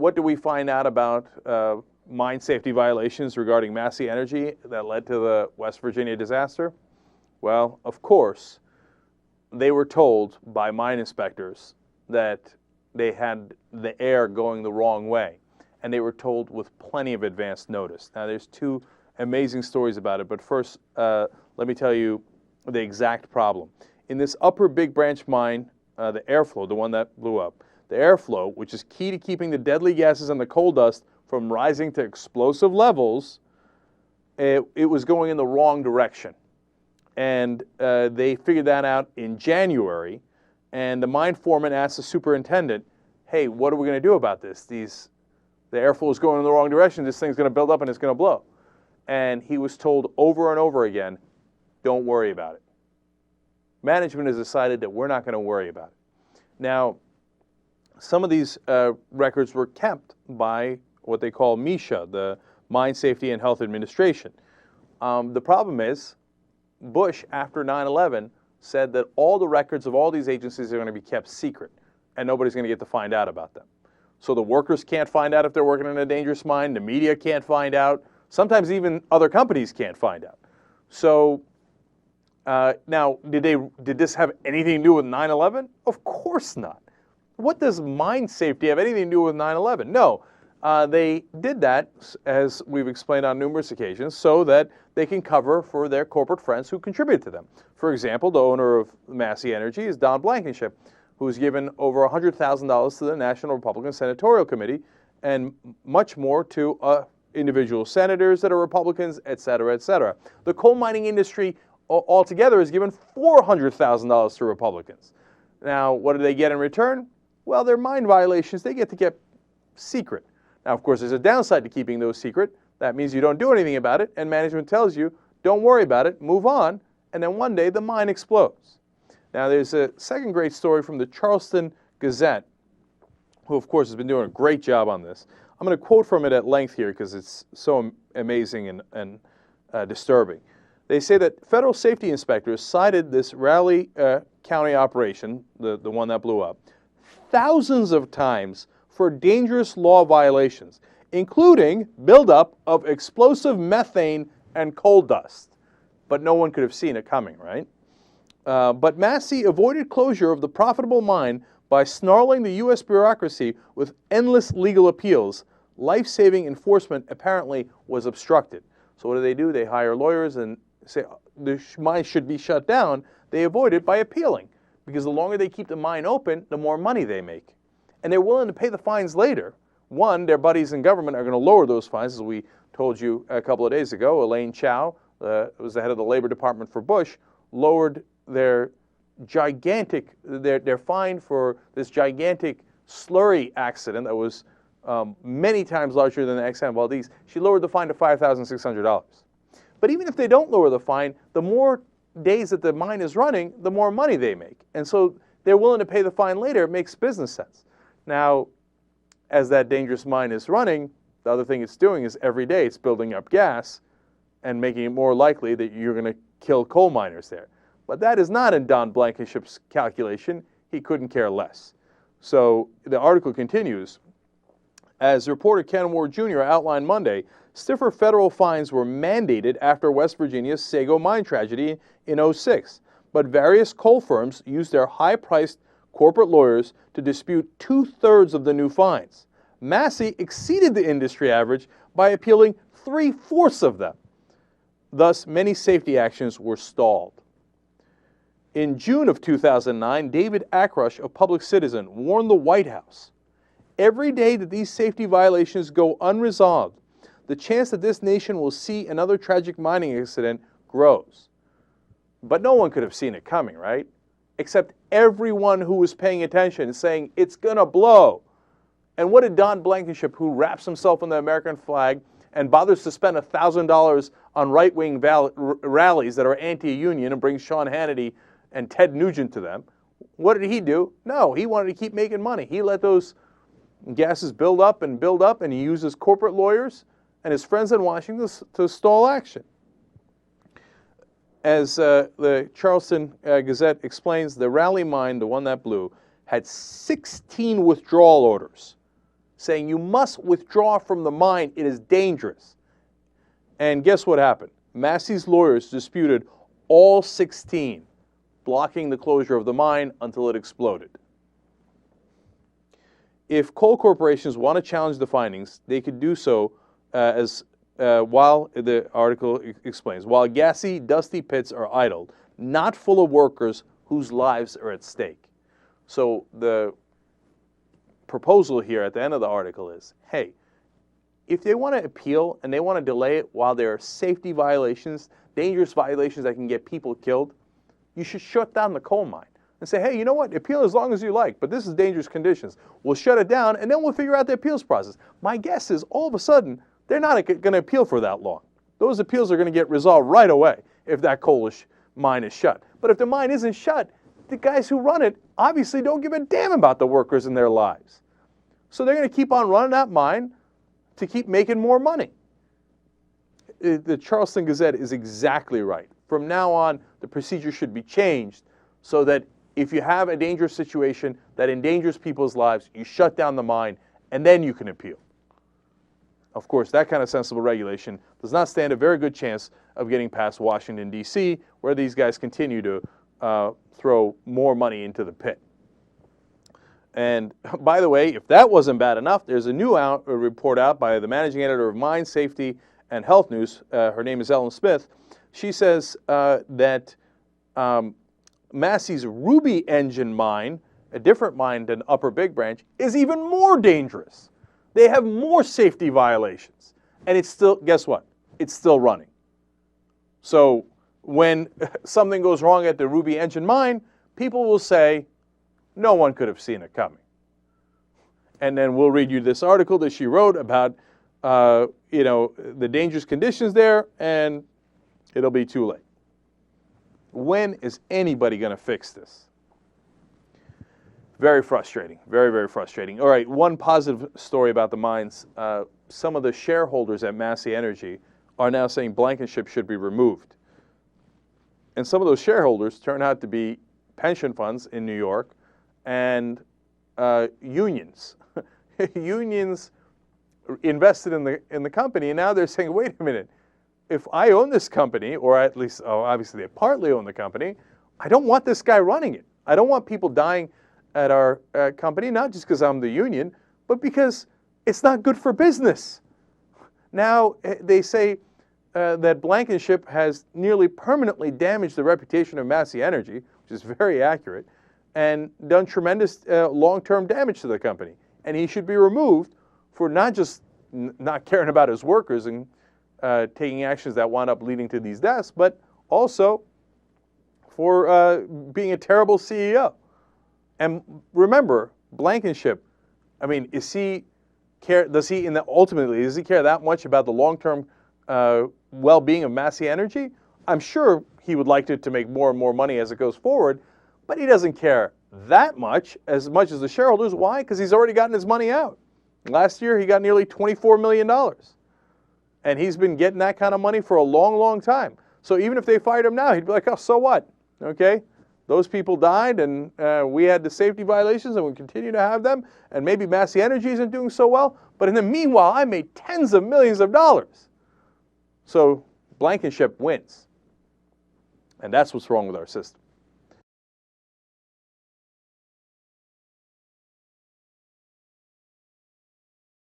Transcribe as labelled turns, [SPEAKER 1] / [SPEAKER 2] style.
[SPEAKER 1] what do we find out about mine safety violations regarding Massey Energy that led to the West Virginia disaster? Well, of course, they were told by mine inspectors that they had the air going the wrong way, and they were told with plenty of advance notice. Now, there's two amazing stories about it, but first, let me tell you the exact problem. In this upper Big Branch mine, the airflow, the one that blew up, the airflow, which is key to keeping the deadly gases and the coal dust from rising to explosive levels, it was going in the wrong direction. And they figured that out in January, and the mine foreman asked the superintendent, hey, what are we going to do about this? The airflow is going in the wrong direction, this thing's going to build up and it's going to blow. And he was told over and over again, don't worry about it. Management has decided that we're not going to worry about it. Now, some of these records were kept by what they call MSHA, the Mine Safety and Health Administration. The problem is, Bush, after 9/11, said that all the records of all these agencies are going to be kept secret, and nobody's going to get to find out about them. So the workers can't find out if they're working in a dangerous mine, the media can't find out, sometimes even other companies can't find out. So now, did this have anything to do with 9/11? Of course not. What does mine safety have anything to do with 9/11? No. They did that, as we've explained on numerous occasions, so that they can cover for their corporate friends who contribute to them. For example, the owner of Massey Energy is Don Blankenship, who's given over $100,000 to the National Republican Senatorial Committee and much more to individual senators that are Republicans, et cetera, et cetera. The coal mining industry altogether has given $400,000 to Republicans. Now, what do they get in return? Well, their mine violations, they get to get secret. Now, of course, there's a downside to keeping those secret. That means you don't do anything about it, and management tells you, don't worry about it, move on, and then one day the mine explodes. Now, there's a second great story from the Charleston Gazette, who, of course, has been doing a great job on this. I'm going to quote from it at length here because it's so amazing and disturbing. They say that federal safety inspectors cited this Raleigh County operation, the one that blew up, thousands of times for dangerous law violations, including buildup of explosive methane and coal dust. But no one could have seen it coming, right? But Massey avoided closure of the profitable mine by snarling the U.S. bureaucracy with endless legal appeals. Life-saving enforcement apparently was obstructed. So what do? They hire lawyers and say the mine should be shut down. They avoid it by appealing, because the longer they keep the mine open, the more money they make. And they're willing to pay the fines later. One, their buddies in government are going to lower those fines, as we told you a couple of days ago. Elaine Chao, was the head of the Labor Department for Bush, lowered their fine for this gigantic slurry accident that was many times larger than the Exxon Valdez. She lowered the fine to $5,600. But even if they don't lower the fine, the more days that the mine is running, the more money they make. And so they're willing to pay the fine later. It makes business sense. Now, as that dangerous mine is running, the other thing it's doing is every day it's building up gas and making it more likely that you're going to kill coal miners there. But that is not in Don Blankenship's calculation. He couldn't care less. So the article continues. As reporter Ken Ward Jr. outlined Monday, stiffer federal fines were mandated after West Virginia's Sago mine tragedy in 2006. But various coal firms used their high-priced corporate lawyers to dispute 2/3 of the new fines. Massey exceeded the industry average by appealing 3/4 of them. Thus, many safety actions were stalled. In June of 2009, David Akrush, a public citizen, warned the White House, every day that these safety violations go unresolved, the chance that this nation will see another tragic mining accident grows. But no one could have seen it coming, right? Except everyone who was paying attention, saying, it's gonna blow. And what did Don Blankenship, who wraps himself in the American flag and bothers to spend $1,000 on right-wing rallies that are anti-union and brings Sean Hannity and Ted Nugent to them, what did he do? No, he wanted to keep making money. He let those gases build up, and he used his corporate lawyers and his friends in Washington to stall action. As the Charleston Gazette explains, the Raleigh mine, the one that blew, had 16 withdrawal orders. saying you must withdraw from the mine, it is dangerous. And guess what happened? Massey's lawyers disputed all 16, blocking the closure of the mine until it exploded. If coal corporations want to challenge the findings, they could do so while the article explains, while gassy, dusty pits are idle, not full of workers whose lives are at stake. So the proposal here at the end of the article is, hey, if they want to appeal and they want to delay it while there are safety violations, dangerous violations that can get people killed, you should shut down the coal mine and say, hey, you know what, appeal as long as you like, but this is dangerous conditions. We'll shut it down and then we'll figure out the appeals process. My guess is all of a sudden, they're not going to appeal for that long. Those appeals are going to get resolved right away if that coal mine is shut. But if the mine isn't shut, the guys who run it obviously don't give a damn about the workers and their lives. So they're going to keep on running that mine to keep making more money. The Charleston Gazette is exactly right. From now on, the procedure should be changed so that if you have a dangerous situation that endangers people's lives, you shut down the mine and then you can appeal. Of course, that kind of sensible regulation does not stand a very good chance of getting past Washington, D.C., where these guys continue to throw more money into the pit. And by the way, if that wasn't bad enough, there's a new report out by the managing editor of Mine Safety and Health News. Her name is Ellen Smith. She says that Massey's Ruby Engine mine, a different mine than Upper Big Branch, is even more dangerous. They have more safety violations. And it's still, guess what? It's still running. So when something goes wrong at the Ruby Engine mine, people will say, no one could have seen it coming. And then we'll read you this article that she wrote about, the dangerous conditions there, and it'll be too late. When is anybody going to fix this? Very frustrating. Very, very frustrating. All right, one positive story about the mines. Some of the shareholders at Massey Energy are now saying Blankenship should be removed. And some of those shareholders turn out to be pension funds in New York and unions. Unions invested in the company, and now they're saying, wait a minute, if I own this company, or at least, obviously they partly own the company, I don't want this guy running it. I don't want people dying at our company, not just because I'm the union, but because it's not good for business. Now, they say that Blankenship has nearly permanently damaged the reputation of Massey Energy, which is very accurate, and done tremendous long-term damage to the company. And he should be removed for not just not caring about his workers and taking actions that wound up leading to these deaths, but also for being a terrible CEO. And remember, Blankenship, I mean, does he care that much about the long-term well-being of Massey Energy? I'm sure he would like it to make more and more money as it goes forward, but he doesn't care that much as the shareholders. Why? Because he's already gotten his money out. Last year, he got nearly $24 million. And he's been getting that kind of money for a long, long time. So even if they fired him now, he'd be like, oh, so what? Okay? Those people died, and we had the safety violations, and we continue to have them, and maybe Massey Energy isn't doing so well, but in the meanwhile, I made tens of millions of dollars. So Blankenship wins. And that's what's wrong with our system.